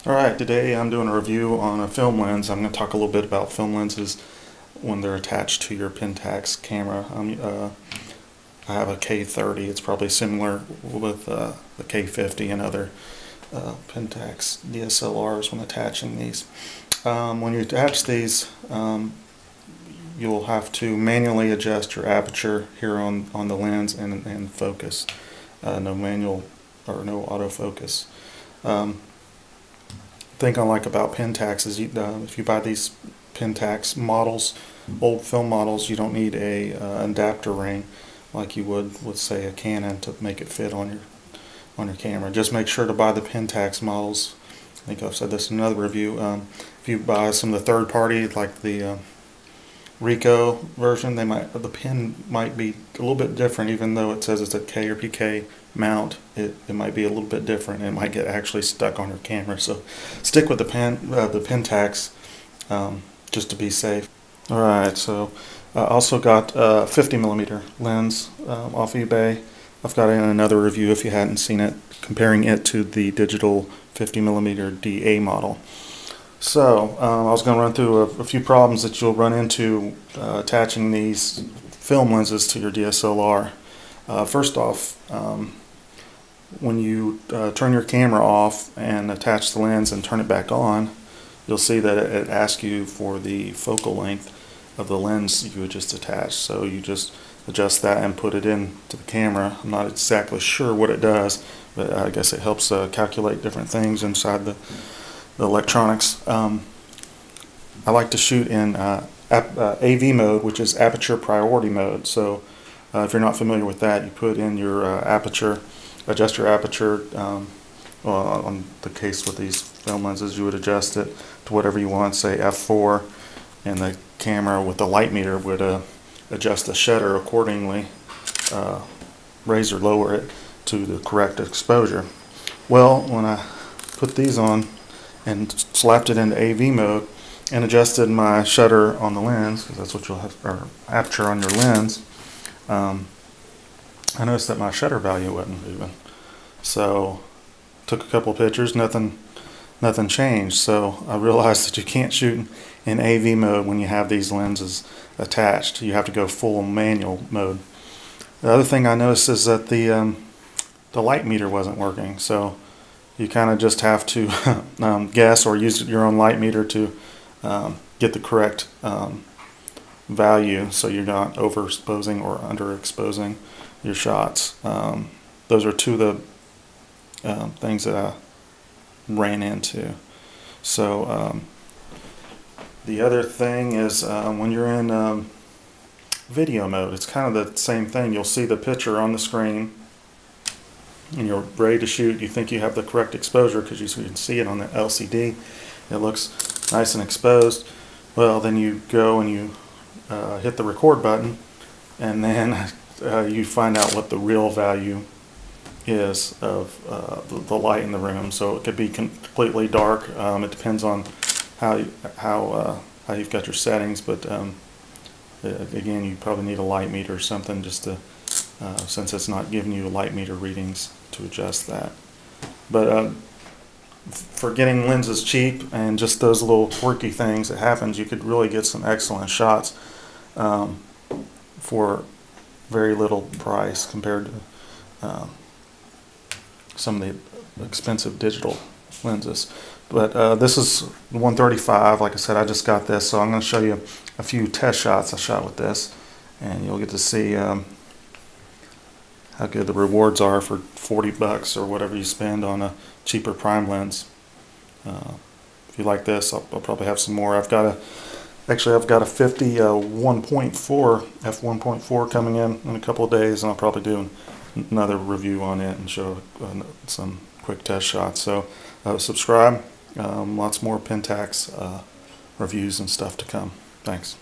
Alright, today I'm doing a review on a film lens. I'm going to talk a little bit about film lenses when they're attached to your Pentax camera. I have a K-30. It's probably similar with the K-50 and other Pentax DSLRs when attaching these. When you attach these, you'll have to manually adjust your aperture here on the lens and focus. No manual or no autofocus. Thing I like about Pentax is if you buy these Pentax models, old film models, you don't need a adapter ring like you would with, say, a Canon to make it fit on your camera. Just make sure to buy the Pentax models. I think I've said this in another review. If you buy some of the third party, like the Ricoh version, the pin might be a little bit different. Even though it says it's a K or PK mount, it might be a little bit different. It might get actually stuck on your camera. So stick with the Pentax just to be safe. Alright, so I also got a 50mm lens off eBay. I've got it in another review if you hadn't seen it, comparing it to the digital 50mm DA model. So I was going to run through a few problems that you'll run into attaching these film lenses to your DSLR. First off, when you turn your camera off and attach the lens and turn it back on, you'll see that it asks you for the focal length of the lens you just attached. So you just adjust that and put it into the camera. I'm not exactly sure what it does, but I guess it helps calculate different things inside the electronics. I like to shoot in AV mode, which is aperture priority mode. So if you're not familiar with that, you put in your aperture, adjust your aperture. On the case with these film lenses, you would adjust it to whatever you want, say f4, and the camera with the light meter would adjust the shutter accordingly, raise or lower it to the correct exposure. Well, when I put these on and slapped it into AV mode and adjusted my shutter on the lens, because that's what you'll have, or aperture on your lens, I noticed that my shutter value wasn't moving. So took a couple of pictures, nothing changed. So I realized that you can't shoot in AV mode when you have these lenses attached. You have to go full manual mode. The other thing I noticed is that the light meter wasn't working. So you kind of just have to guess or use your own light meter to get the correct value, so you're not overexposing or underexposing your shots. Those are two of the things that I ran into. So the other thing is when you're in video mode, it's kind of the same thing. You'll see the picture on the screen and you're ready to shoot. You think you have the correct exposure because you can see it on the LCD. It looks nice and exposed. Well, then you go and you hit the record button, and then you find out what the real value is of the light in the room. So it could be completely dark. It depends on how you've got your settings, but again, you probably need a light meter or something just to since it's not giving you light meter readings to adjust that. But for getting lenses cheap and just those little quirky things that happens, you could really get some excellent shots for very little price compared to some of the expensive digital lenses. But this is 135. Like I said, I just got this, so I'm going to show you a few test shots I shot with this, and you'll get to see how good the rewards are for 40 bucks or whatever you spend on a cheaper prime lens. If you like this, I'll probably have some more. I've got a 50 1.4 f1.4 coming in a couple of days, and I'll probably do another review on it and show some quick test shots. So subscribe. Lots more Pentax reviews and stuff to come. Thanks.